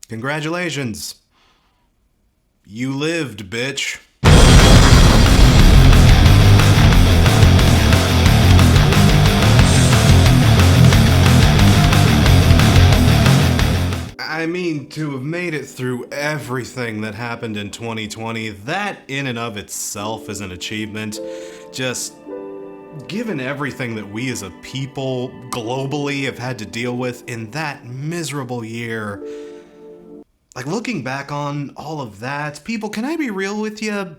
Congratulations. You lived, bitch. I mean, to have made it through everything that happened in 2020, that in and of itself is an achievement. Just given everything that we as a people globally have had to deal with in that miserable year. Like, looking back on all of that, people, can I be real with you?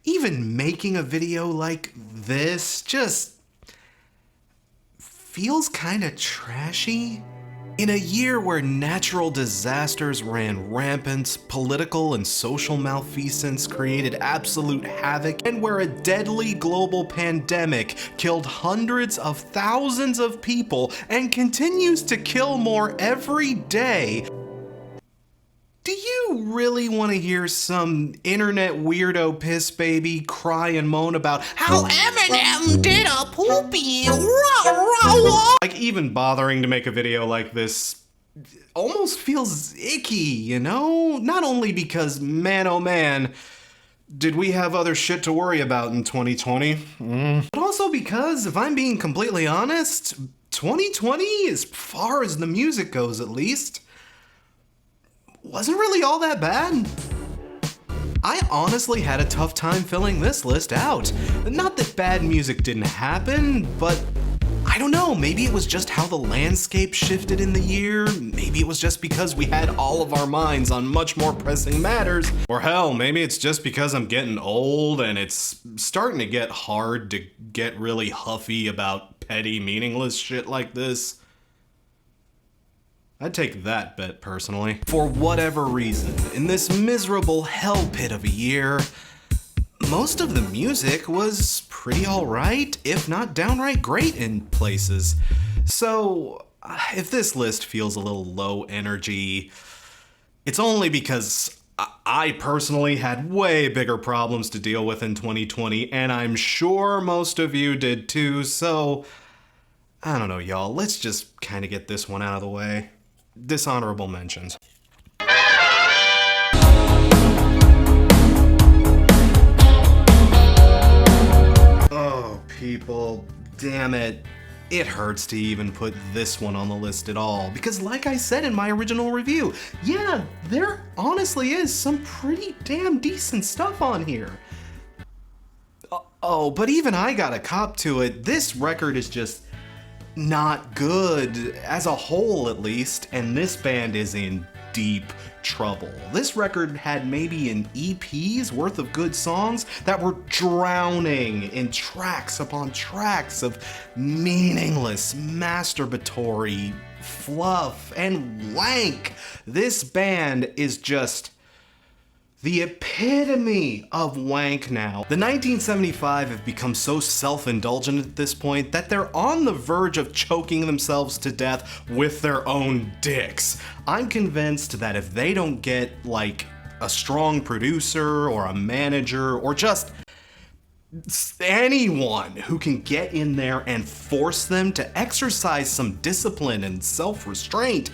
Even making a video like this just feels kind of trashy. In a year where natural disasters ran rampant, political and social malfeasance created absolute havoc, and where a deadly global pandemic killed hundreds of thousands of people and continues to kill more every day, do you really want to hear some internet weirdo piss baby cry and moan about how Eminem did a poopy? Like, even bothering to make a video like this almost feels icky, you know? Not only because, man oh man, did we have other shit to worry about in 2020, but also because, if I'm being completely honest, 2020, as far as the music goes at least, wasn't really all that bad. I honestly had a tough time filling this list out. Not that bad music didn't happen, but I don't know, maybe it was just how the landscape shifted in the year, maybe it was just because we had all of our minds on much more pressing matters, or hell, maybe it's just because I'm getting old and it's starting to get hard to get really huffy about petty, meaningless shit like this. I'd take that bet, personally. For whatever reason, in this miserable hell pit of a year, most of the music was pretty alright, if not downright great in places. So, if this list feels a little low energy, it's only because I personally had way bigger problems to deal with in 2020, and I'm sure most of you did too, so I don't know, y'all, let's just kind of get this one out of the way. Dishonorable mentions. Oh, people, damn it. It hurts to even put this one on the list at all, because like I said in my original review, yeah, there honestly is some pretty damn decent stuff on here. Oh, but even I gotta cop to it, this record is just not good, as a whole at least, and this band is in deep trouble. This record had maybe an EP's worth of good songs that were drowning in tracks upon tracks of meaningless, masturbatory fluff and wank. This band is just the epitome of wank now. The 1975 have become so self-indulgent at this point that they're on the verge of choking themselves to death with their own dicks. I'm convinced that if they don't get, like, a strong producer or a manager or just anyone who can get in there and force them to exercise some discipline and self-restraint,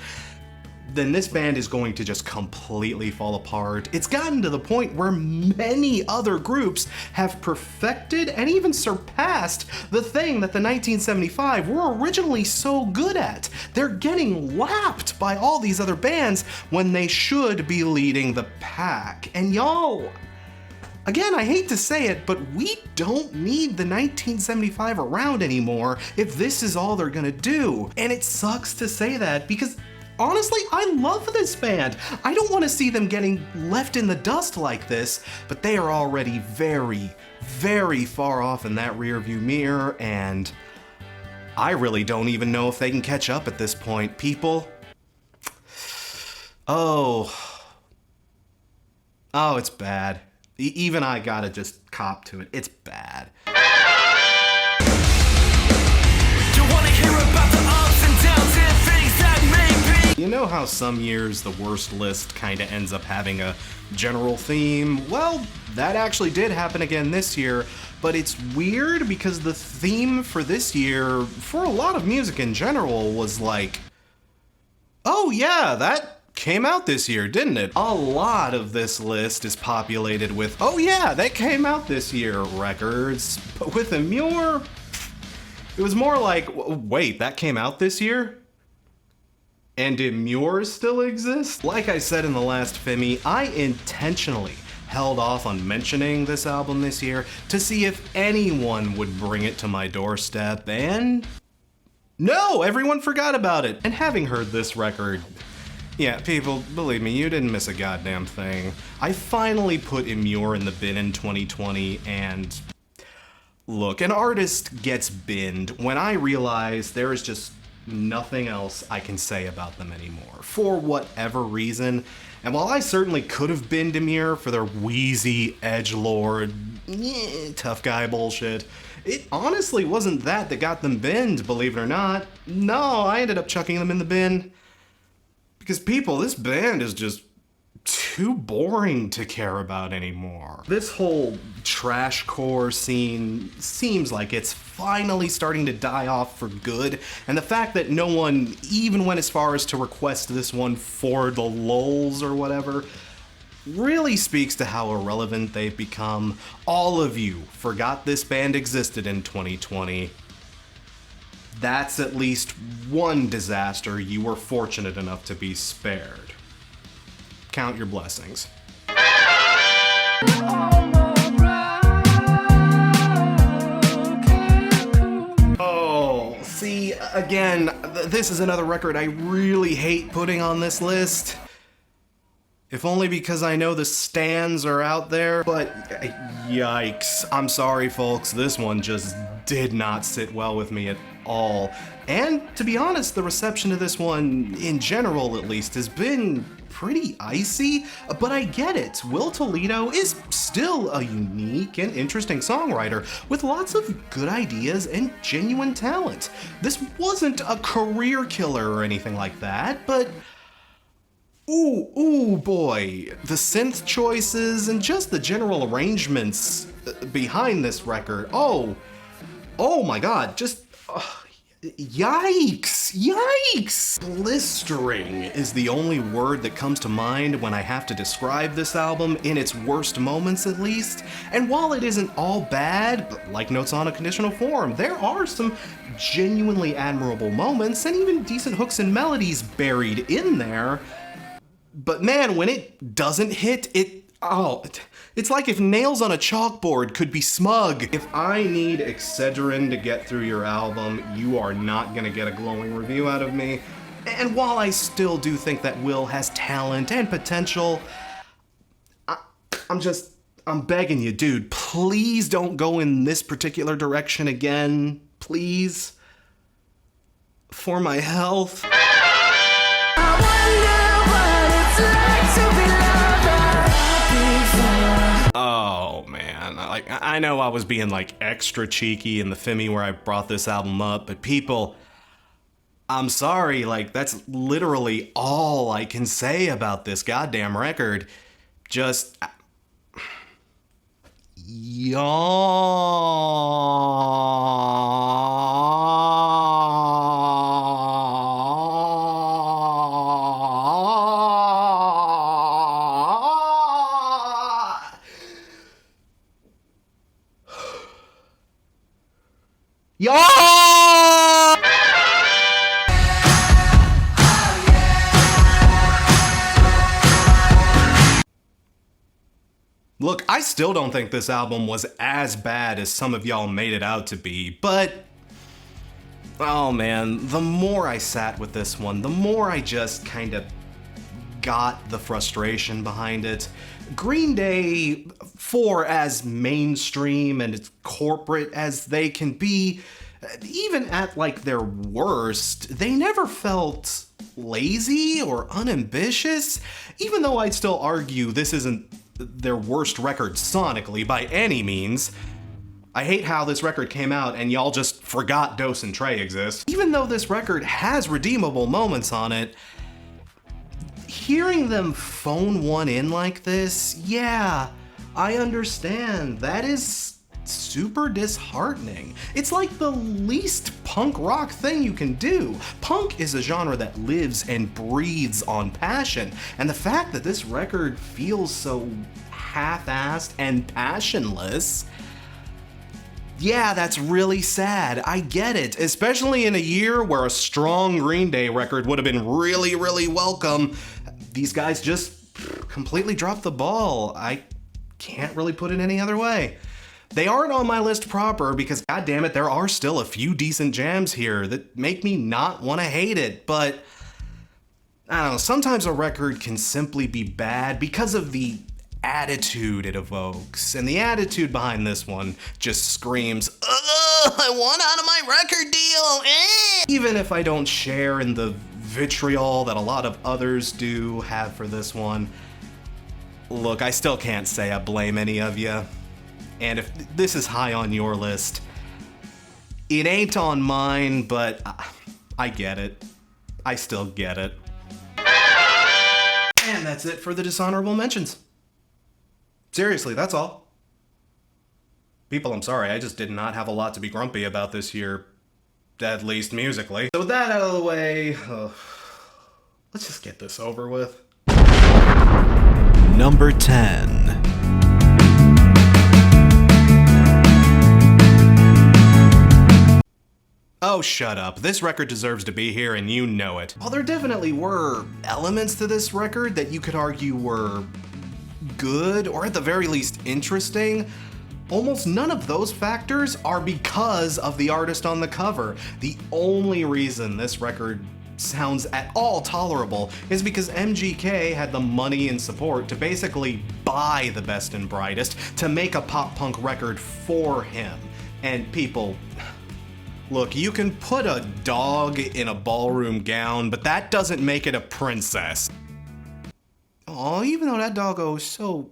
then this band is going to just completely fall apart. It's gotten to the point where many other groups have perfected and even surpassed the thing that the 1975 were originally so good at. They're getting lapped by all these other bands when they should be leading the pack. And y'all, again, I hate to say it, but we don't need the 1975 around anymore if this is all they're gonna do. And it sucks to say that because honestly, I love this band. I don't want to see them getting left in the dust like this, but they are already very, very far off in that rearview mirror, and I really don't even know if they can catch up at this point. People, oh, it's bad. Even I gotta just cop to it. It's bad. You wanna hear about the ups and downs and things that may be? You know how some years the worst list kinda ends up having a general theme? Well, that actually did happen again this year, but it's weird because the theme for this year, for a lot of music in general, was like, oh yeah, that came out this year, didn't it? A lot of this list is populated with, oh yeah, that came out this year records. But with a muir, it was more like, wait, that came out this year? And do muirs still exist? Like I said in the last Femi, I intentionally held off on mentioning this album this year to see if anyone would bring it to my doorstep, and no, everyone forgot about it. And having heard this record, yeah, people, believe me, you didn't miss a goddamn thing. I finally put muir in the bin in 2020, and look, an artist gets binned when I realize there is just nothing else I can say about them anymore, for whatever reason. And while I certainly could have binned muir for their wheezy edgelord, tough guy bullshit, it honestly wasn't that got them binned, believe it or not. No, I ended up chucking them in the bin because, people, this band is just too boring to care about anymore. This whole trashcore scene seems like it's finally starting to die off for good, and the fact that no one even went as far as to request this one for the lulz or whatever really speaks to how irrelevant they've become. All of you forgot this band existed in 2020. That's at least one disaster you were fortunate enough to be spared. Count your blessings. Oh, see, again, this is another record I really hate putting on this list. If only because I know the stans are out there, but yikes. I'm sorry, folks, this one just did not sit well with me at all. And to be honest, the reception to this one, in general at least, has been pretty icy, but I get it. Will Toledo is still a unique and interesting songwriter with lots of good ideas and genuine talent. This wasn't a career killer or anything like that, but ooh boy, the synth choices and just the general arrangements behind this record, oh my god, just yikes! Blistering is the only word that comes to mind when I have to describe this album, in its worst moments at least. And while it isn't all bad, like Notes on a Conditional Form, there are some genuinely admirable moments and even decent hooks and melodies buried in there. But man, when it doesn't hit, it's like if nails on a chalkboard could be smug. If I need Excedrin to get through your album, you are not gonna get a glowing review out of me. And while I still do think that Will has talent and potential, I'm begging you, dude, please don't go in this particular direction again, please. For my health. Oh man, I know I was being extra cheeky in the Femi where I brought this album up, but people, I'm sorry, that's literally all I can say about this goddamn record. Just Look, I still don't think this album was as bad as some of y'all made it out to be, but oh man, the more I sat with this one, the more I just kind of got the frustration behind it. Green Day, for as mainstream and as corporate as they can be, even at their worst, they never felt lazy or unambitious, even though I'd still argue this isn't their worst record sonically by any means. I hate how this record came out and y'all just forgot Dose and Trey exist. Even though this record has redeemable moments on it, hearing them phone one in like this, yeah, I understand. That is super disheartening. It's like the least punk rock thing you can do. Punk is a genre that lives and breathes on passion, and the fact that this record feels so half-assed and passionless, yeah, that's really sad. I get it, especially in a year where a strong Green Day record would have been really, really welcome. These guys just completely dropped the ball. I can't really put it any other way. They aren't on my list proper because, goddammit, there are still a few decent jams here that make me not want to hate it, but I don't know, sometimes a record can simply be bad because of the attitude it evokes, and the attitude behind this one just screams, "Ugh, I want out of my record deal, eh!" Even if I don't share in the vitriol that a lot of others do have for this one, look, I still can't say I blame any of you. And if this is high on your list, it ain't on mine, but I get it. I still get it. And that's it for the dishonorable mentions. Seriously, that's all. People, I'm sorry, I just did not have a lot to be grumpy about this year, at least musically. So with that out of the way, let's just get this over with. Number 10. Oh, shut up. This record deserves to be here, and you know it. While there definitely were elements to this record that you could argue were good, or at the very least interesting, almost none of those factors are because of the artist on the cover. The only reason this record sounds at all tolerable is because MGK had the money and support to basically buy the best and brightest to make a pop-punk record for him. And people, look, you can put a dog in a ballroom gown, but that doesn't make it a princess. Oh, even though that doggo is so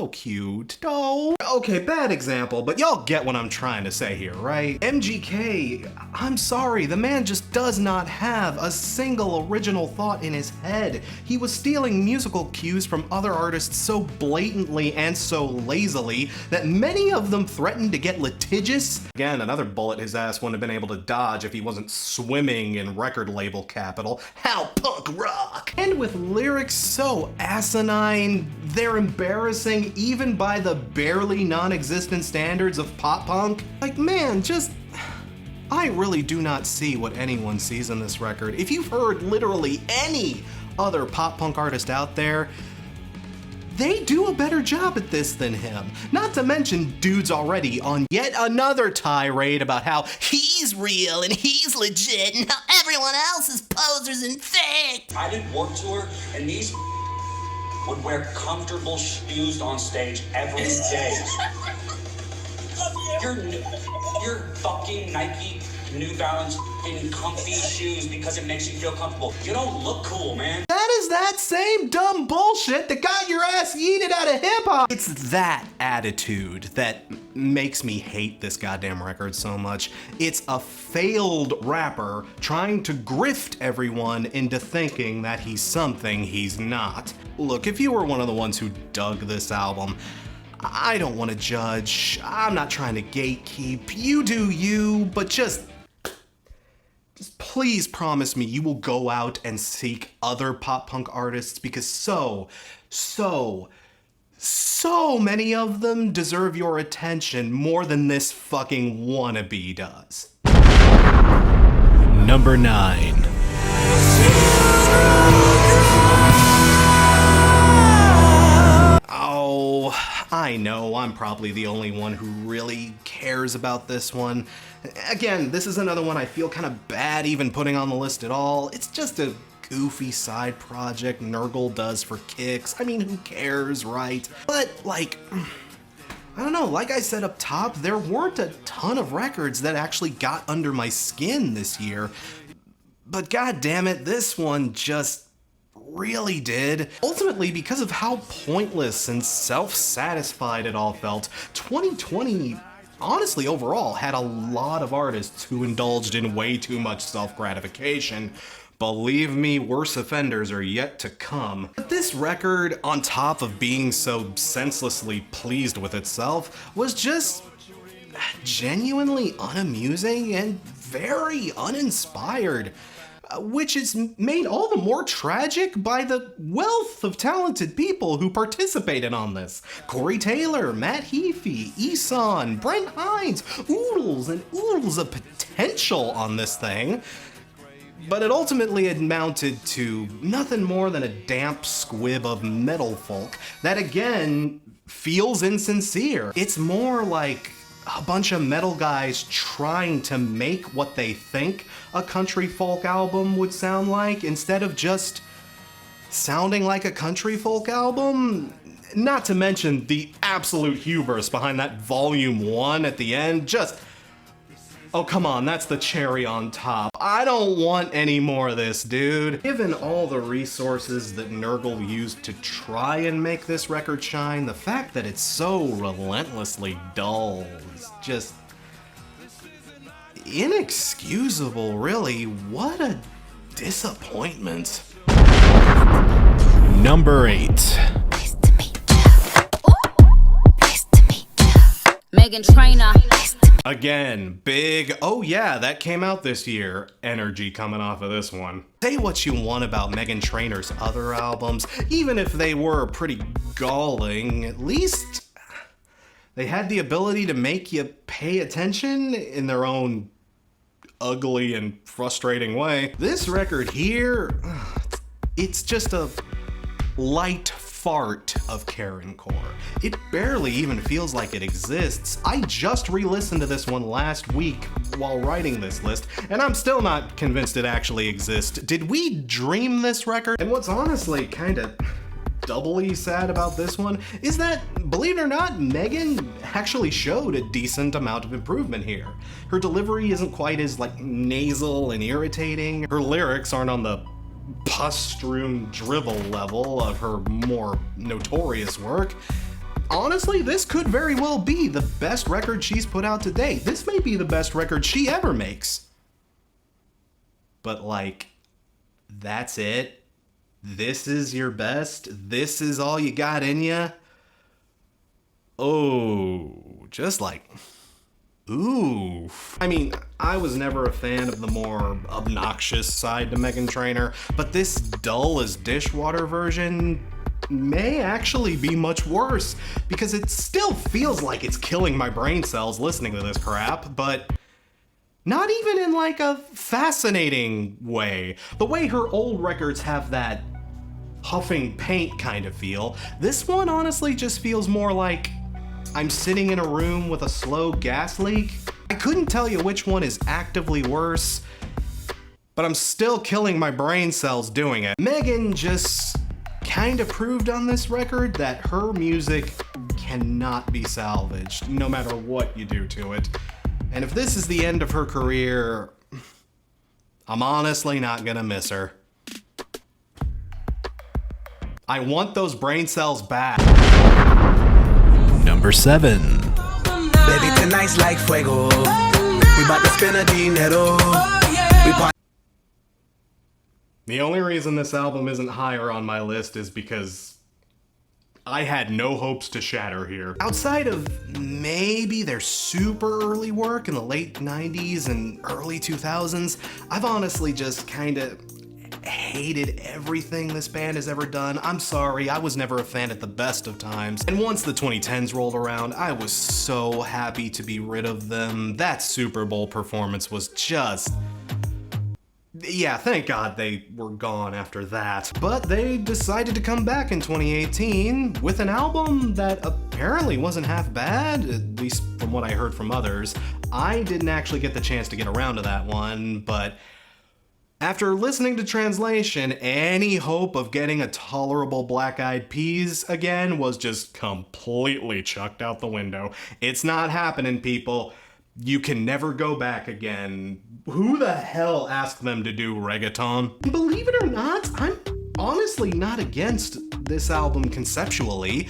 cute. Oh. Okay, bad example, but y'all get what I'm trying to say here, right? MGK, I'm sorry, the man just does not have a single original thought in his head. He was stealing musical cues from other artists so blatantly and so lazily that many of them threatened to get litigious. Again, another bullet his ass wouldn't have been able to dodge if he wasn't swimming in record label capital. How punk rock! And with lyrics so asinine, they're embarrassing even by the barely non-existent standards of pop punk. Like, man, I really do not see what anyone sees in this record. If you've heard literally any other pop punk artist out there, they do a better job at this than him. Not to mention dude's already on yet another tirade about how he's real and he's legit and how everyone else is posers and fake. I did Warped Tour, and these would wear comfortable shoes on stage every day. Your fucking Nike New Balance in comfy shoes because it makes you feel comfortable. You don't look cool, man. That is that same dumb bullshit that got your ass yeeted out of hip-hop. It's that attitude that makes me hate this goddamn record so much. It's a failed rapper trying to grift everyone into thinking that he's something he's not. Look, if you were one of the ones who dug this album, I don't want to judge. I'm not trying to gatekeep. You do you, but just please promise me you will go out and seek other pop punk artists because so many of them deserve your attention more than this fucking wannabe does. Number 9. Oh, I know, I'm probably the only one who really cares about this one. Again, this is another one I feel kind of bad even putting on the list at all. It's just a goofy side project Nurgle does for kicks. I mean, who cares, right? But, like, I don't know, like I said up top, there weren't a ton of records that actually got under my skin this year. But god damn it, this one just really did. Ultimately, because of how pointless and self-satisfied it all felt, 2020 honestly overall had a lot of artists who indulged in way too much self-gratification. Believe me, worse offenders are yet to come. But this record, on top of being so senselessly pleased with itself, was just genuinely unamusing and very uninspired, which is made all the more tragic by the wealth of talented people who participated on this. Corey Taylor, Matt Heafy, Eson, Brent Hines, oodles and oodles of potential on this thing. But it ultimately amounted to nothing more than a damp squib of metal folk that, again, feels insincere. It's more like a bunch of metal guys trying to make what they think a country folk album would sound like, instead of just sounding like a country folk album. Not to mention the absolute hubris behind that volume 1 at the end. Just, oh come on, that's the cherry on top. I don't want any more of this, dude. Given all the resources that Nurgle used to try and make this record shine, the fact that it's so relentlessly dull is just inexcusable, really. What a disappointment. Number 8. Nice to meet you. Nice to meet you. Megan Trainor. Again, big, oh yeah, that came out this year, energy coming off of this one. Say what you want about Meghan Trainor's other albums, even if they were pretty galling, at least they had the ability to make you pay attention in their own ugly and frustrating way. This record here, it's just a light fart of Karen core. It barely even feels like it exists. I just re-listened to this one last week while writing this list, and I'm still not convinced it actually exists. Did we dream this record? And what's honestly kind of doubly sad about this one is that, believe it or not, Megan actually showed a decent amount of improvement here. Her delivery isn't quite as nasal and irritating. Her lyrics aren't on the pus-strewn drivel level of her more notorious work. Honestly, this could very well be the best record she's put out to date. This may be the best record she ever makes. But that's it? This is your best? This is all you got in ya? Oh, just ooh. I mean, I was never a fan of the more obnoxious side to Meghan Trainor, but this dull as dishwater version may actually be much worse, because it still feels like it's killing my brain cells listening to this crap, but not even in a fascinating way. The way her old records have that huffing paint kind of feel, this one honestly just feels more like I'm sitting in a room with a slow gas leak. I couldn't tell you which one is actively worse, but I'm still killing my brain cells doing it. Megan just kind of proved on this record that her music cannot be salvaged, no matter what you do to it. And if this is the end of her career, I'm honestly not gonna miss her. I want those brain cells back. Number 7. Baby, tonight's like fuego. We bout to spin a dinero. The only reason this album isn't higher on my list is because I had no hopes to shatter here. Outside of maybe their super early work in the late 90s and early 2000s, I've honestly just kind of hated everything this band has ever done. I'm sorry, I was never a fan at the best of times. And once the 2010s rolled around, I was so happy to be rid of them. That Super Bowl performance was just... yeah, thank God they were gone after that. But they decided to come back in 2018 with an album that apparently wasn't half bad, at least from what I heard from others. I didn't actually get the chance to get around to that one, but after listening to Translation, any hope of getting a tolerable Black Eyed Peas again was just completely chucked out the window. It's not happening, people. You can never go back again. Who the hell asked them to do reggaeton? Believe it or not, I'm honestly not against this album conceptually.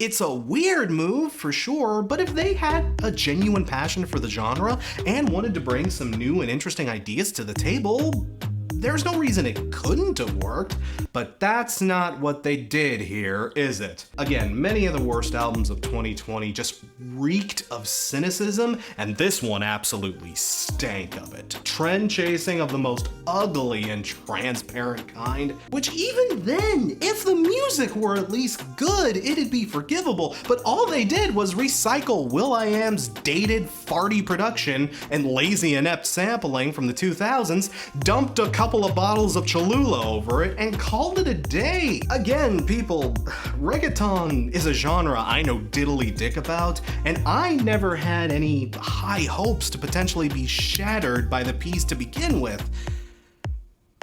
It's a weird move for sure, but if they had a genuine passion for the genre and wanted to bring some new and interesting ideas to the table, there's no reason it couldn't have worked, but that's not what they did here, is it? Again, many of the worst albums of 2020 just reeked of cynicism, and this one absolutely stank of it. Trend chasing of the most ugly and transparent kind, which even then, if the music were at least good, it'd be forgivable, but all they did was recycle will.i.am's dated, farty production and lazy, inept sampling from the 2000s, dumped a couple of bottles of Cholula over it, and called it a day. Again, people, reggaeton is a genre I know diddly dick about, and I never had any high hopes to potentially be shattered by the piece to begin with.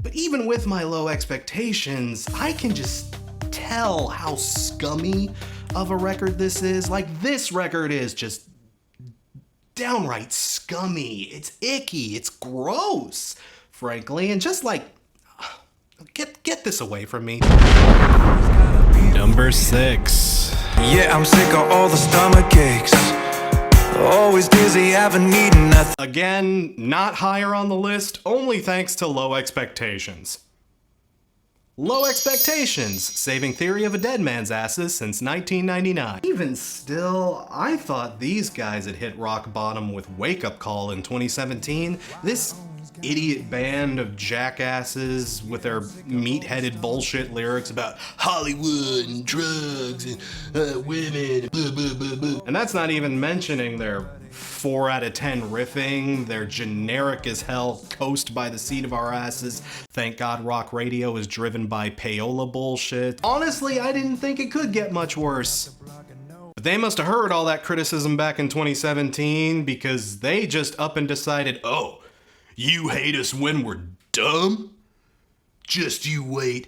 But even with my low expectations, I can just tell how scummy of a record this is. Like, this record is just downright scummy. It's icky. It's gross, frankly, and just like, get this away from me. Number 6. Yeah, I'm sick of all the stomach aches. Always dizzy, haven't eaten nothing. Again, not higher on the list, only thanks to Low Expectations. Low Expectations, saving Theory of a Dead Man's asses since 1999. Even still, I thought these guys had hit rock bottom with Wake Up Call in 2017. This idiot band of jackasses with their meat-headed bullshit lyrics about Hollywood and drugs and women, blah, blah, blah, blah. And that's not even mentioning their 4 out of 10 riffing, their generic as hell coast by the seat of our asses, thank God rock radio is driven by payola bullshit. Honestly, I didn't think it could get much worse. But they must have heard all that criticism back in 2017 because they just up and decided, oh, you hate us when we're dumb? Just you wait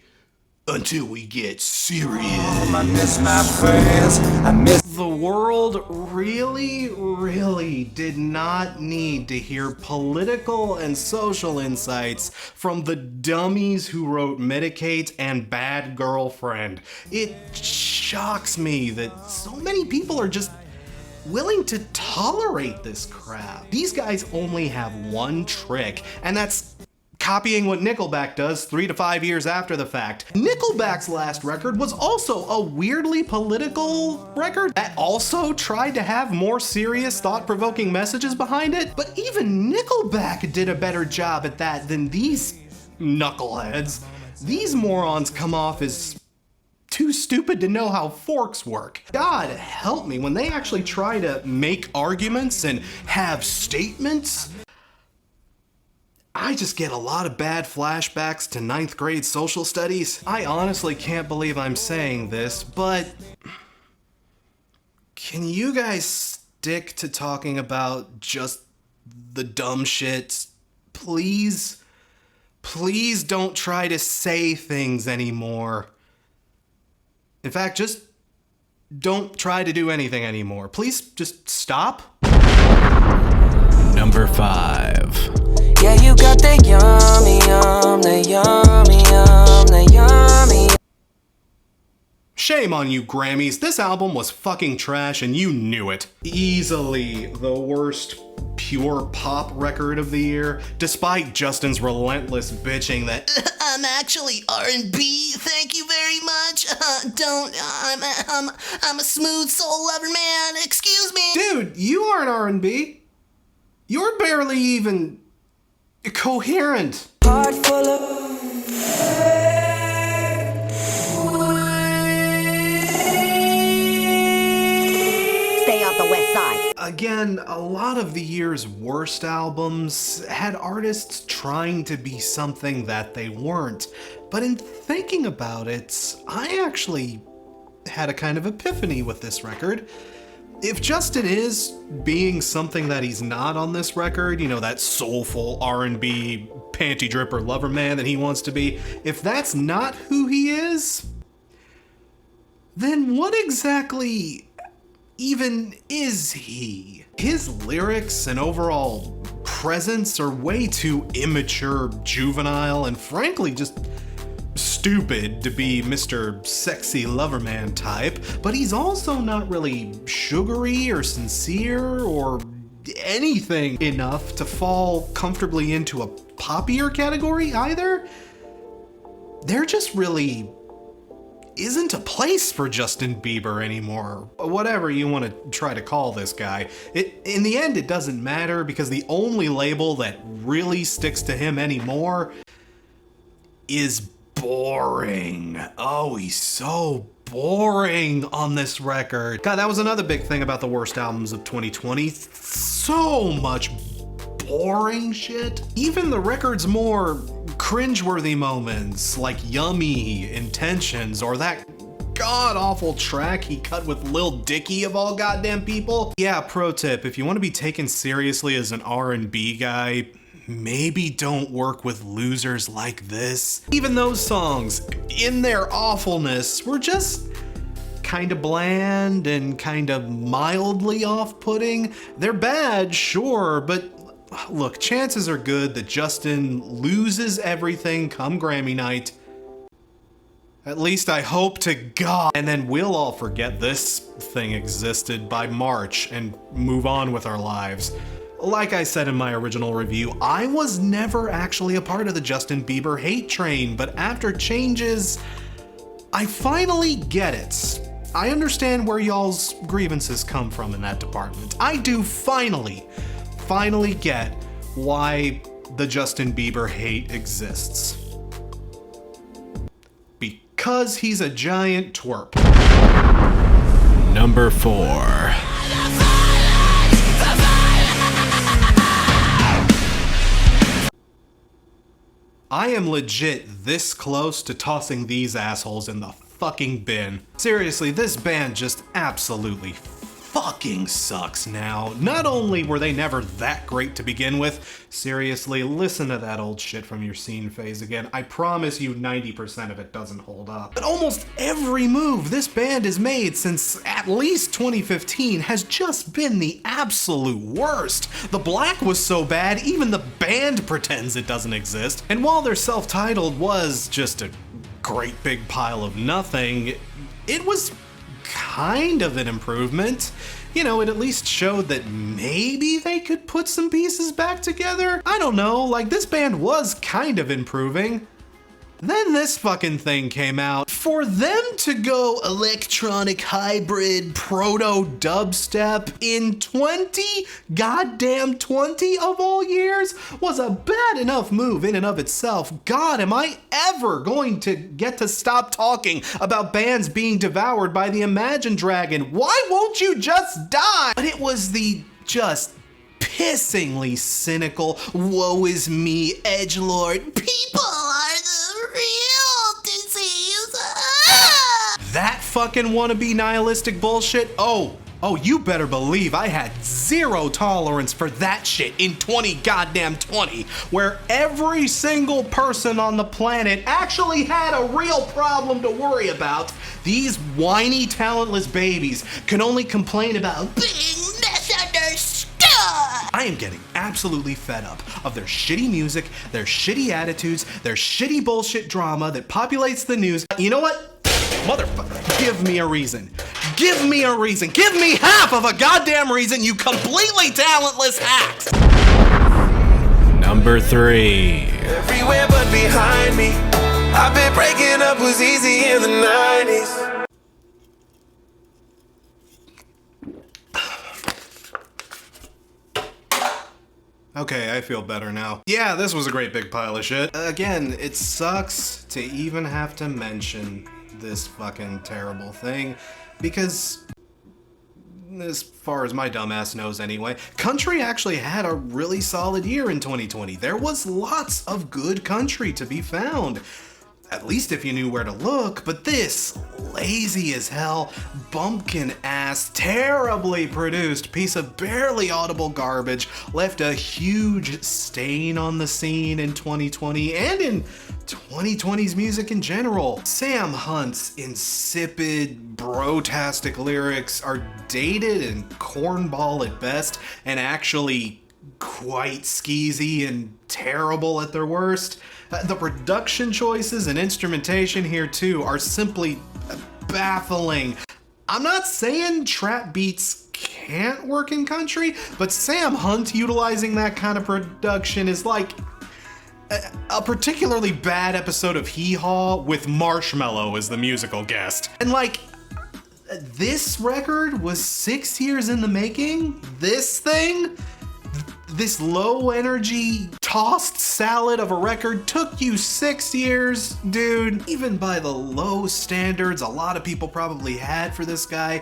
until we get serious. I miss my friends. I miss. The world really did not need to hear political and social insights from the dummies who wrote Medicate and Bad Girlfriend. It shocks me that so many people are just willing to tolerate this crap. These guys only have one trick, and that's copying what Nickelback does 3 to 5 years after the fact. Nickelback's last record was also a weirdly political record that also tried to have more serious, thought-provoking messages behind it, but even Nickelback did a better job at that than these knuckleheads. These morons come off as too stupid to know how forks work. God help me, when they actually try to make arguments and have statements, I just get a lot of bad flashbacks to 9th grade social studies. I honestly can't believe I'm saying this, but can you guys stick to talking about just the dumb shit? Please? Please don't try to say things anymore. In fact, just don't try to do anything anymore. Please just stop. Number 5. Yeah, you got the yummy, the yummy, the yummy. Shame on you, Grammys. This album was fucking trash and you knew it. Easily the worst pure pop record of the year, despite Justin's relentless bitching that I'm actually R&B, thank you very much. I'm a smooth soul lover, man. Excuse me. Dude, you aren't R&B. You're barely even coherent. Heart full of. Stay off the west side. Again, a lot of the year's worst albums had artists trying to be something that they weren't. But in thinking about it, I actually had a kind of epiphany with this record. If Justin is being something that he's not on this record, you know, that soulful R&B panty dripper lover man that he wants to be, if that's not who he is, then what exactly even is he? His lyrics and overall presence are way too immature, juvenile, and frankly just stupid to be Mr. Sexy Loverman type, but he's also not really sugary or sincere or anything enough to fall comfortably into a poppier category either. There just really isn't a place for Justin Bieber anymore. Whatever you want to try to call this guy. In the end, it doesn't matter because the only label that really sticks to him anymore is boring. Oh, he's so boring on this record. God, that was another big thing about the worst albums of 2020. So much boring shit. Even the record's more cringeworthy moments, like Yummy, Intentions, or that god-awful track he cut with Lil Dicky of all goddamn people. Yeah, pro tip, if you want to be taken seriously as an R&B guy, maybe don't work with losers like this. Even those songs, in their awfulness, were just kinda bland and kinda mildly off-putting. They're bad, sure, but look, chances are good that Justin loses everything come Grammy night. At least I hope to God. And then we'll all forget this thing existed by March and move on with our lives. Like I said in my original review, I was never actually a part of the Justin Bieber hate train, but after changes, I finally get it. I understand where y'all's grievances come from in that department. I do finally get why the Justin Bieber hate exists. Because he's a giant twerp. Number 4. I am legit this close to tossing these assholes in the fucking bin. Seriously, this band just absolutely fucking sucks now. Not only were they never that great to begin with, seriously, listen to that old shit from your scene phase again. I promise you 90% of it doesn't hold up. But almost every move this band has made since at least 2015 has just been the absolute worst. The Black was so bad, even the band pretends it doesn't exist. And while their self-titled was just a great big pile of nothing, it was kind of an improvement. You know, it at least showed that maybe they could put some pieces back together. I don't know, like this band was kind of improving. Then this fucking thing came out. For them to go electronic hybrid proto dubstep in 20 of all years was a bad enough move in and of itself. God, am I ever going to get to stop talking about bands being devoured by the Imagine Dragon? Why won't you just die? But it was the just pissingly cynical, woe is me, edgelord, people are the real disease. That fucking wannabe nihilistic bullshit? Oh, you better believe I had zero tolerance for that shit in 2020, where every single person on the planet actually had a real problem to worry about. These whiny, talentless babies can only complain about being misunderstood. I am getting absolutely fed up of their shitty music, their shitty attitudes, their shitty bullshit drama that populates the news. You know what? Motherfucker, give me a reason. Give me a reason. Give me half of a goddamn reason, you completely talentless hacks. Number 3. Everywhere but behind me. I've been breaking up was easy in the 90s. Okay, I feel better now. Yeah, this was a great big pile of shit. Again, it sucks to even have to mention this fucking terrible thing, because as far as my dumbass knows anyway, country actually had a really solid year in 2020. There was lots of good country to be found. At least if you knew where to look, but this lazy as hell, bumpkin ass, terribly produced piece of barely audible garbage left a huge stain on the scene in 2020 and in 2020's music in general. Sam Hunt's insipid, brotastic lyrics are dated and cornball at best, and actually quite skeezy and terrible at their worst. The production choices and instrumentation here too are simply baffling. I'm not saying trap beats can't work in country, but Sam Hunt utilizing that kind of production is like a particularly bad episode of Hee Haw with Marshmello as the musical guest. And like, this record was 6 years in the making? This thing? This low energy, tossed salad of a record took you 6 years, dude. Even by the low standards a lot of people probably had for this guy,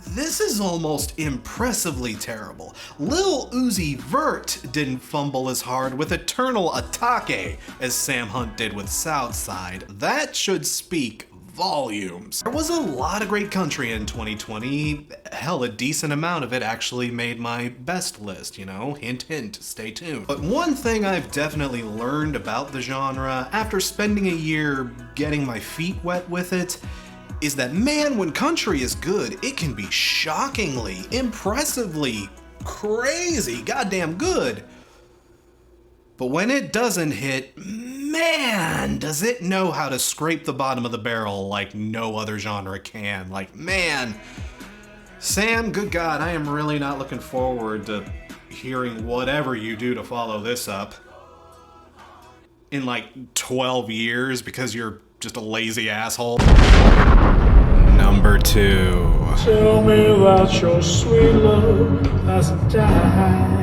this is almost impressively terrible. Lil Uzi Vert didn't fumble as hard with Eternal Atake as Sam Hunt did with Southside. That should speak volumes. There was a lot of great country in 2020. Hell, a decent amount of it actually made my best list, you know? Hint, hint, stay tuned. But one thing I've definitely learned about the genre after spending a year getting my feet wet with it is that, man, when country is good, it can be shockingly, impressively, crazy, goddamn good. But when it doesn't hit, man, does it know how to scrape the bottom of the barrel like no other genre can. Like, man, Sam, good God, I am really not looking forward to hearing whatever you do to follow this up in like 12 years because you're just a lazy asshole. Number 2. Tell me about your sweet love as I die.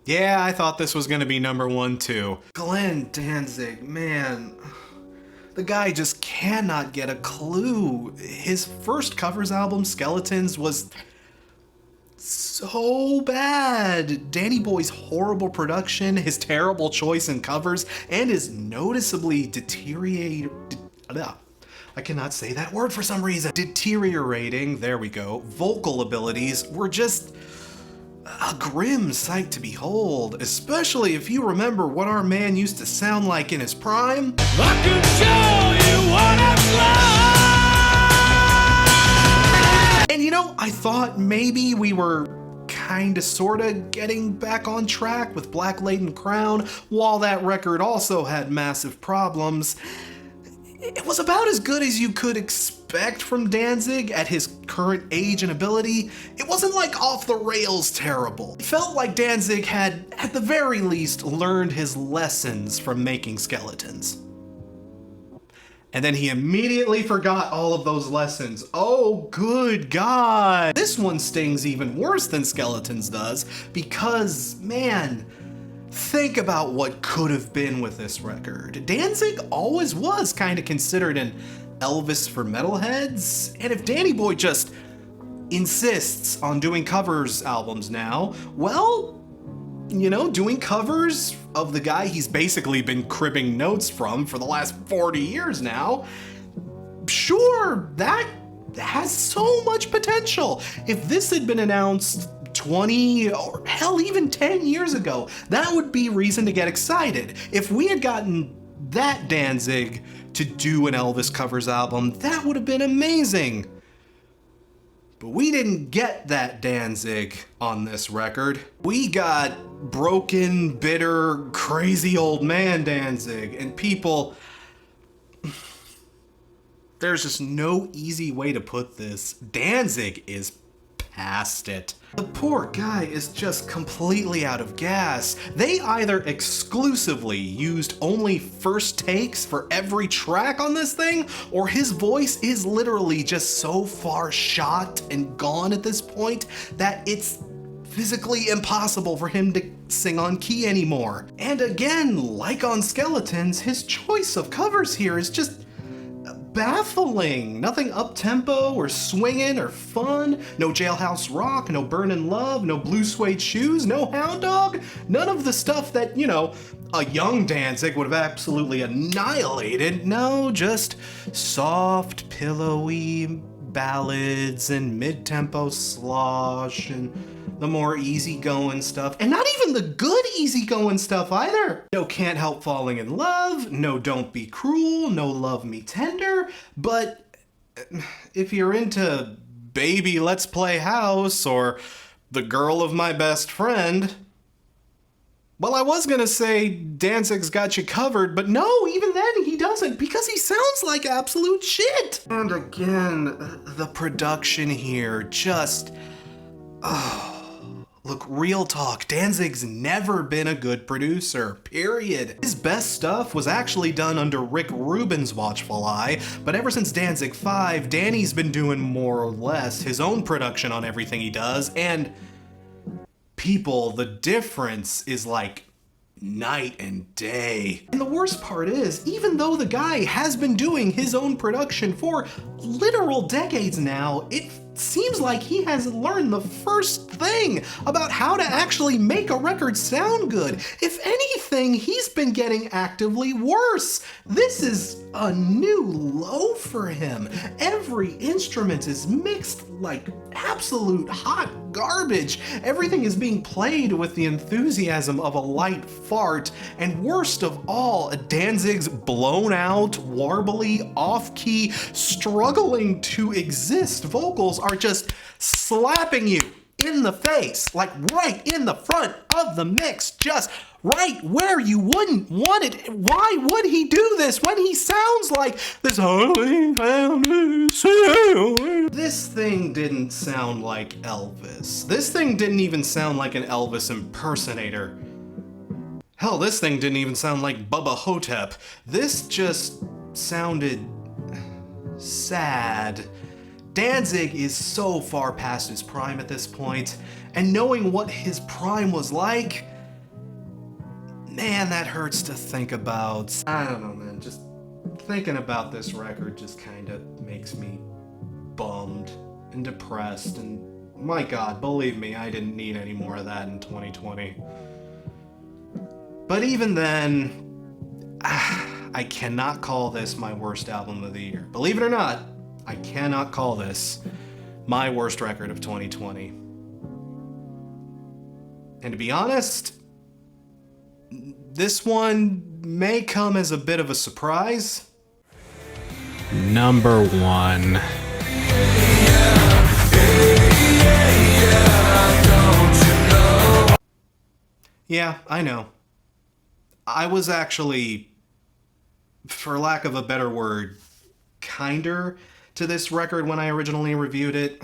Yeah, I thought this was gonna be number 1 too. Glenn Danzig, man. The guy just cannot get a clue. His first covers album, Skeletons, was so bad. Danny Boy's horrible production, his terrible choice in covers, and his noticeably I cannot say that word for some reason. Deteriorating, there we go, vocal abilities were just a grim sight to behold, especially if you remember what our man used to sound like in his prime. I can show you what I've learned. And you know, I thought maybe we were kinda sorta getting back on track with Black Laden Crown, while that record also had massive problems. It was about as good as you could expect from Danzig at his current age and ability. It wasn't like off the rails terrible. It felt like Danzig had, at the very least, learned his lessons from making Skeletons. And then he immediately forgot all of those lessons. Oh, good God. This one stings even worse than Skeletons does because, man, think about what could have been with this record. Danzig always was kind of considered an Elvis for metalheads, and if Danny Boy just insists on doing covers albums now, well, you know, doing covers of the guy he's basically been cribbing notes from for the last 40 years now, sure, that has so much potential. If this had been announced 20 or hell even 10 years ago, that would be reason to get excited. If we had gotten that Danzig to do an Elvis covers album, that would have been amazing. But we didn't get that Danzig on this record. We got broken, bitter, crazy old man Danzig, and people, there's just no easy way to put this. Danzig is past it. The poor guy is just completely out of gas. They either exclusively used only first takes for every track on this thing, or his voice is literally just so far shot and gone at this point that it's physically impossible for him to sing on key anymore. And again, like on Skeletons, his choice of covers here is just baffling. Nothing up-tempo or swinging or fun. No Jailhouse Rock, no Burnin' Love, no Blue Suede Shoes, no Hound Dog. None of the stuff that, you know, a young Danzig would have absolutely annihilated. No, just soft, pillowy ballads and mid-tempo slosh and the more easygoing stuff. And not even the good easygoing stuff either. No Can't Help Falling in Love, no Don't Be Cruel, no Love Me Tender. But if you're into Baby Let's Play House or The Girl of My Best Friend, well, I was gonna say Danzig's got you covered, but no, even then he doesn't, because he sounds like absolute shit. And again, the production here just, Look, real talk, Danzig's never been a good producer, period. His best stuff was actually done under Rick Rubin's watchful eye, but ever since Danzig 5, Danny's been doing more or less his own production on everything he does, and people, the difference is like night and day. And the worst part is, even though the guy has been doing his own production for literal decades now, it seems like he hasn't learned the first thing about how to actually make a record sound good. If anything, he's been getting actively worse. This is a new low for him. Every instrument is mixed like absolute hot garbage. Everything is being played with the enthusiasm of a light fart, and worst of all, Danzig's blown out, warbly, off-key, struggling to exist vocals are just slapping you in the face, like right in the front of the mix, just right where you wouldn't want it. Why would he do this when he sounds like this? This thing didn't sound like Elvis. This thing didn't even sound like an Elvis impersonator. Hell, this thing didn't even sound like Bubba Hotep. This just sounded sad. Danzig is so far past his prime at this point, and knowing what his prime was like, man, that hurts to think about. I don't know, man, just thinking about this record just kind of makes me bummed and depressed, and my God, believe me, I didn't need any more of that in 2020. But even then, I cannot call this my worst album of the year. Believe it or not, I cannot call this my worst record of 2020. And to be honest, this one may come as a bit of a surprise. Number 1. Yeah, I know. I was actually, for lack of a better word, kinder to this record when I originally reviewed it.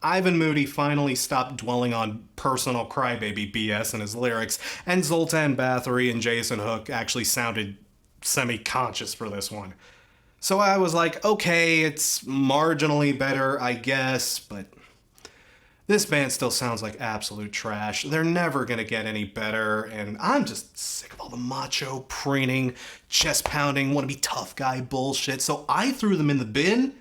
Ivan Moody finally stopped dwelling on personal crybaby BS in his lyrics, and Zoltan Bathory and Jason Hook actually sounded semi-conscious for this one. So I was like, okay, it's marginally better, I guess, but this band still sounds like absolute trash. They're never gonna get any better, and I'm just sick of all the macho, preening, chest-pounding, wanna-be tough guy bullshit, so I threw them in the bin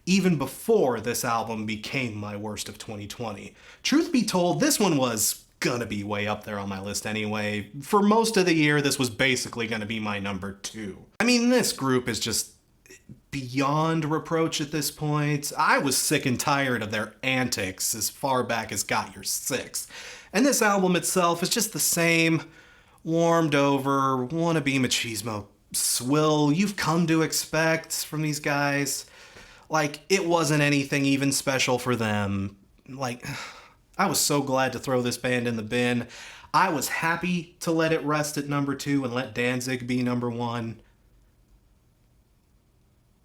even before this album became my worst of 2020. Truth be told, this one was gonna be way up there on my list anyway. For most of the year, this was basically gonna be my number 2. I mean, this group is just beyond reproach at this point. I was sick and tired of their antics as far back as Got Your Six. And this album itself is just the same warmed over, wannabe machismo swill you've come to expect from these guys. Like, it wasn't anything even special for them. Like, I was so glad to throw this band in the bin. I was happy to let it rest at number 2 and let Danzig be number 1.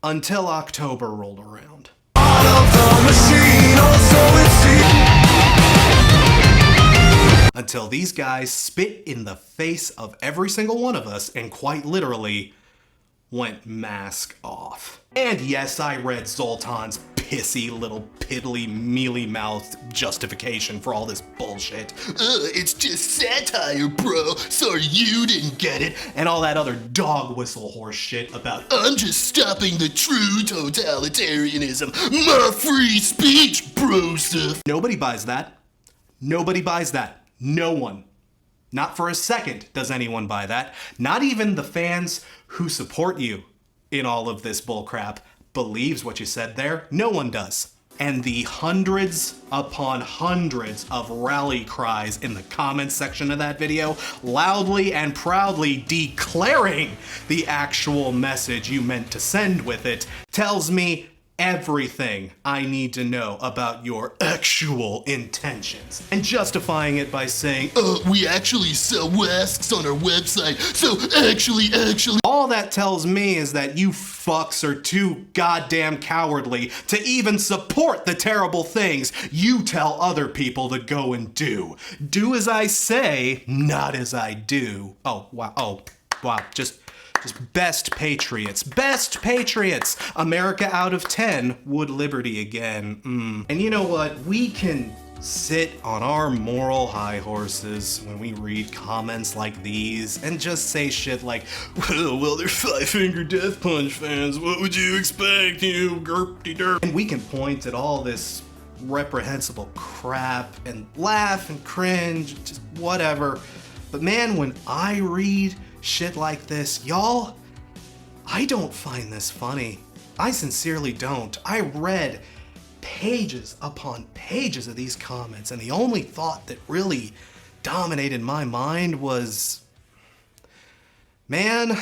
Until October rolled around. Until these guys spit in the face of every single one of us and quite literally went mask off. And yes, I read Zoltan's pissy little piddly mealy-mouthed justification for all this bullshit. It's just satire, bro. Sorry you didn't get it. And all that other dog whistle horse shit about I'm just stopping the true totalitarianism. My free speech, bro stuff. Nobody buys that. Nobody buys that. No one. Not for a second does anyone buy that. Not even the fans who support you in all of this bullcrap believes what you said there. No one does. And the hundreds upon hundreds of rally cries in the comments section of that video, loudly and proudly declaring the actual message you meant to send with it, tells me everything I need to know about your actual intentions, and justifying it by saying, we actually sell masks on our website, so actually. All that tells me is that you fucks are too goddamn cowardly to even support the terrible things you tell other people to go and do. Do as I say, not as I do. Oh, wow. Just best patriots. America out of 10 would liberty again. And you know what? We can sit on our moral high horses when we read comments like these and just say shit like, well, they're Five Finger Death Punch fans. What would you expect, you derp? And we can point at all this reprehensible crap and laugh and cringe, just whatever. But man, when I read shit like this, y'all, I don't find this funny. I sincerely don't. I read pages upon pages of these comments, and the only thought that really dominated my mind was, man,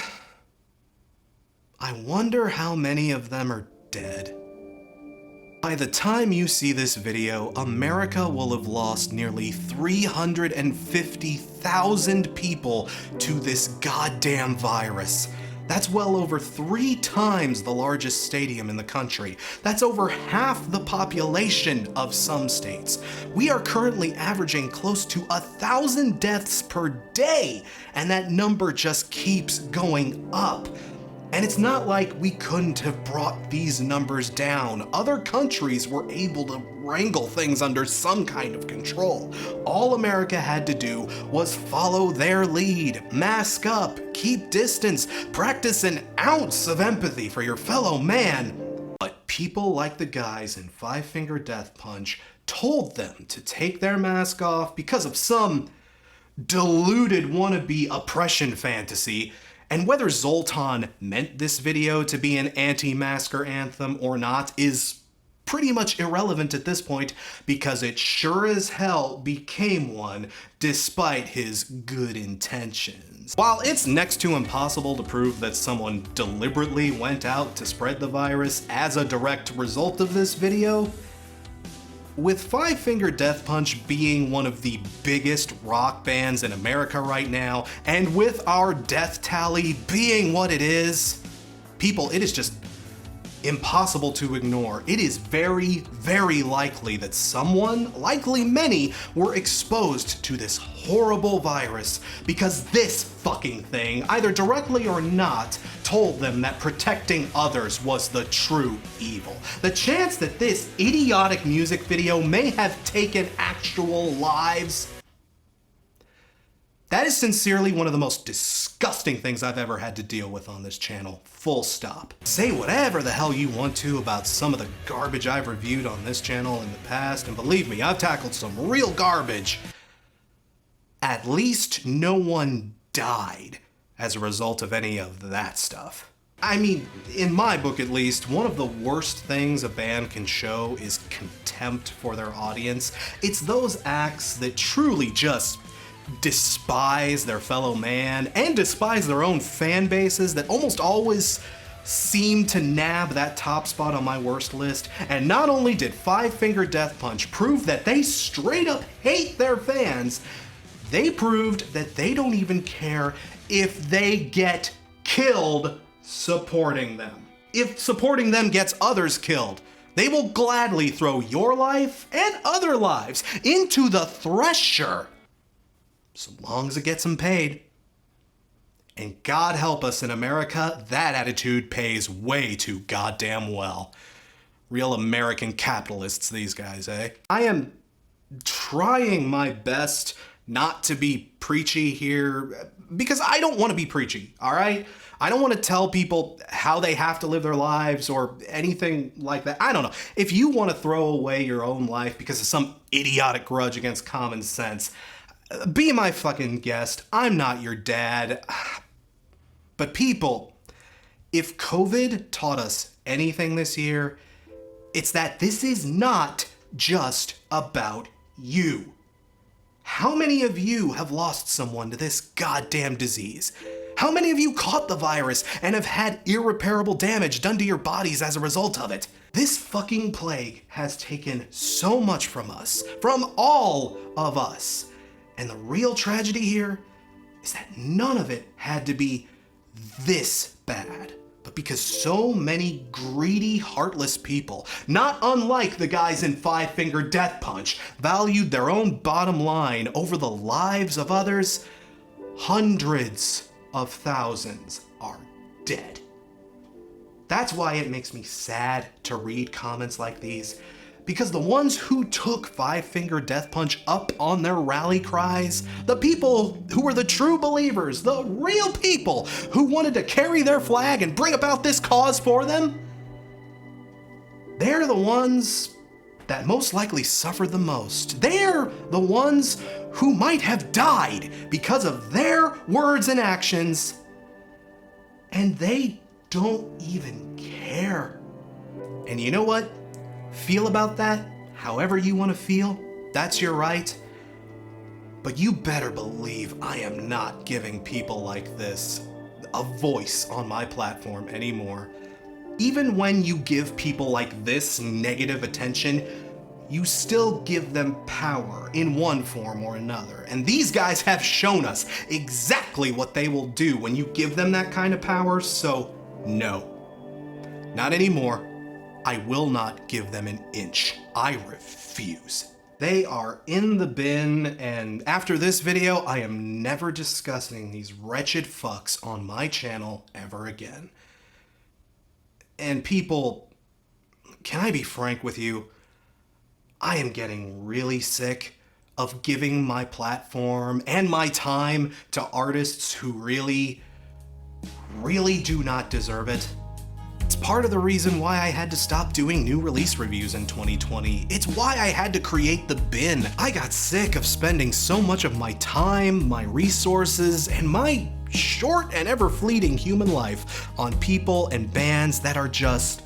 I wonder how many of them are dead. By the time you see this video, America will have lost nearly 350,000 people to this goddamn virus. That's well over 3 times the largest stadium in the country. That's over half the population of some states. We are currently averaging close to 1,000 deaths per day, and that number just keeps going up. And it's not like we couldn't have brought these numbers down. Other countries were able to wrangle things under some kind of control. All America had to do was follow their lead, mask up, keep distance, practice an ounce of empathy for your fellow man. But people like the guys in Five Finger Death Punch told them to take their mask off because of some deluded wannabe oppression fantasy. And whether Zoltan meant this video to be an anti-masker anthem or not is pretty much irrelevant at this point, because it sure as hell became one despite his good intentions. While it's next to impossible to prove that someone deliberately went out to spread the virus as a direct result of this video, with Five Finger Death Punch being one of the biggest rock bands in America right now, and with our death tally being what it is, people, it is just impossible to ignore. It is very, very likely that someone, likely many, were exposed to this horrible virus because this fucking thing, either directly or not, told them that protecting others was the true evil. The chance that this idiotic music video may have taken actual lives, that is sincerely one of the most disgusting things I've ever had to deal with on this channel. Full stop. Say whatever the hell you want to about some of the garbage I've reviewed on this channel in the past, and believe me, I've tackled some real garbage. At least no one died as a result of any of that stuff. I mean, in my book at least, one of the worst things a band can show is contempt for their audience. It's those acts that truly just despise their fellow man and despise their own fan bases that almost always seem to nab that top spot on my worst list. And not only did Five Finger Death Punch prove that they straight up hate their fans, they proved that they don't even care if they get killed supporting them. If supporting them gets others killed, they will gladly throw your life and other lives into the thresher, so long as it gets them paid. And God help us, in America, that attitude pays way too goddamn well. Real American capitalists, these guys, eh? I am trying my best not to be preachy here, because I don't want to be preachy, all right? I don't want to tell people how they have to live their lives or anything like that. I don't know. If you want to throw away your own life because of some idiotic grudge against common sense, be my fucking guest. I'm not your dad. But people, if COVID taught us anything this year, it's that this is not just about you. How many of you have lost someone to this goddamn disease? How many of you caught the virus and have had irreparable damage done to your bodies as a result of it? This fucking plague has taken so much from us, from all of us. And the real tragedy here is that none of it had to be this bad. But because so many greedy, heartless people, not unlike the guys in Five Finger Death Punch, valued their own bottom line over the lives of others, hundreds of thousands are dead. That's why it makes me sad to read comments like these, because the ones who took Five Finger Death Punch up on their rally cries, the people who were the true believers, the real people who wanted to carry their flag and bring about this cause for them, they're the ones that most likely suffered the most. They're the ones who might have died because of their words and actions, and they don't even care. And you know what? Feel about that however you want to feel. That's your right. But you better believe I am not giving people like this a voice on my platform anymore. Even when you give people like this negative attention, you still give them power in one form or another. And these guys have shown us exactly what they will do when you give them that kind of power, so no. Not anymore. I will not give them an inch. I refuse. They are in the bin, and after this video, I am never discussing these wretched fucks on my channel ever again. And people, can I be frank with you? I am getting really sick of giving my platform and my time to artists who really do not deserve it. It's part of the reason why I had to stop doing new release reviews in 2020. It's why I had to create the bin. I got sick of spending so much of my time, my resources, and my short and ever fleeting human life on people and bands that are just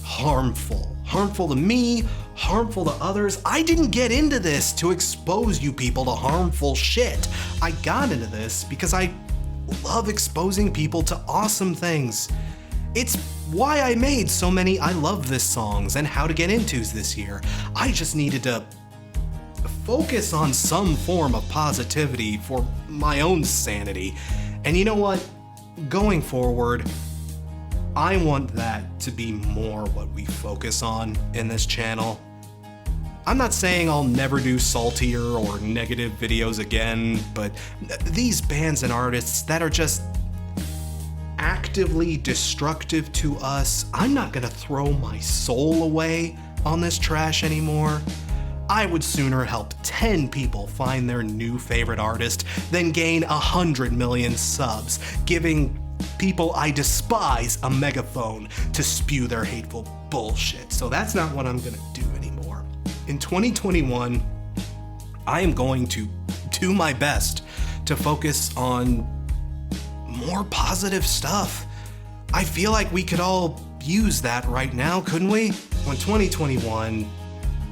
harmful. Harmful to me, harmful to others. I didn't get into this to expose you people to harmful shit. I got into this because I love exposing people to awesome things. It's why I made so many I Love This songs and How to Get Into's this year. I just needed to focus on some form of positivity for my own sanity. And you know what? Going forward, I want that to be more what we focus on in this channel. I'm not saying I'll never do saltier or negative videos again, but these bands and artists that are just actively destructive to us, I'm not gonna throw my soul away on this trash anymore. I would sooner help 10 people find their new favorite artist than gain 100 million subs, giving people I despise a megaphone to spew their hateful bullshit. So that's not what I'm gonna do anymore. In 2021, I am going to do my best to focus on more positive stuff. I feel like we could all use that right now, couldn't we? In 2021,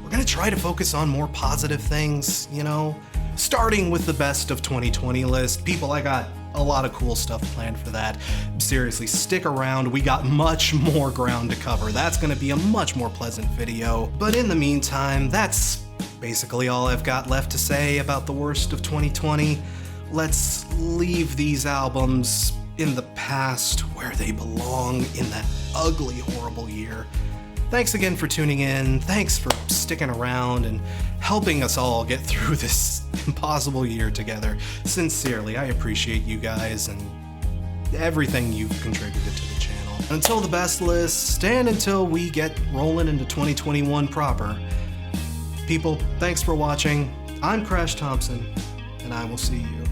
we're gonna try to focus on more positive things, you know? Starting with the best of 2020 list. People, I got a lot of cool stuff planned for that. Seriously, stick around. We got much more ground to cover. That's gonna be a much more pleasant video. But in the meantime, that's basically all I've got left to say about the worst of 2020. Let's leave these albums in the past where they belong in that ugly, horrible year. Thanks again for tuning in. Thanks for sticking around and helping us all get through this impossible year together. Sincerely, I appreciate you guys and everything you've contributed to the channel. Until the best list, and until we get rolling into 2021 proper. People, thanks for watching. I'm Crash Thompson, and I will see you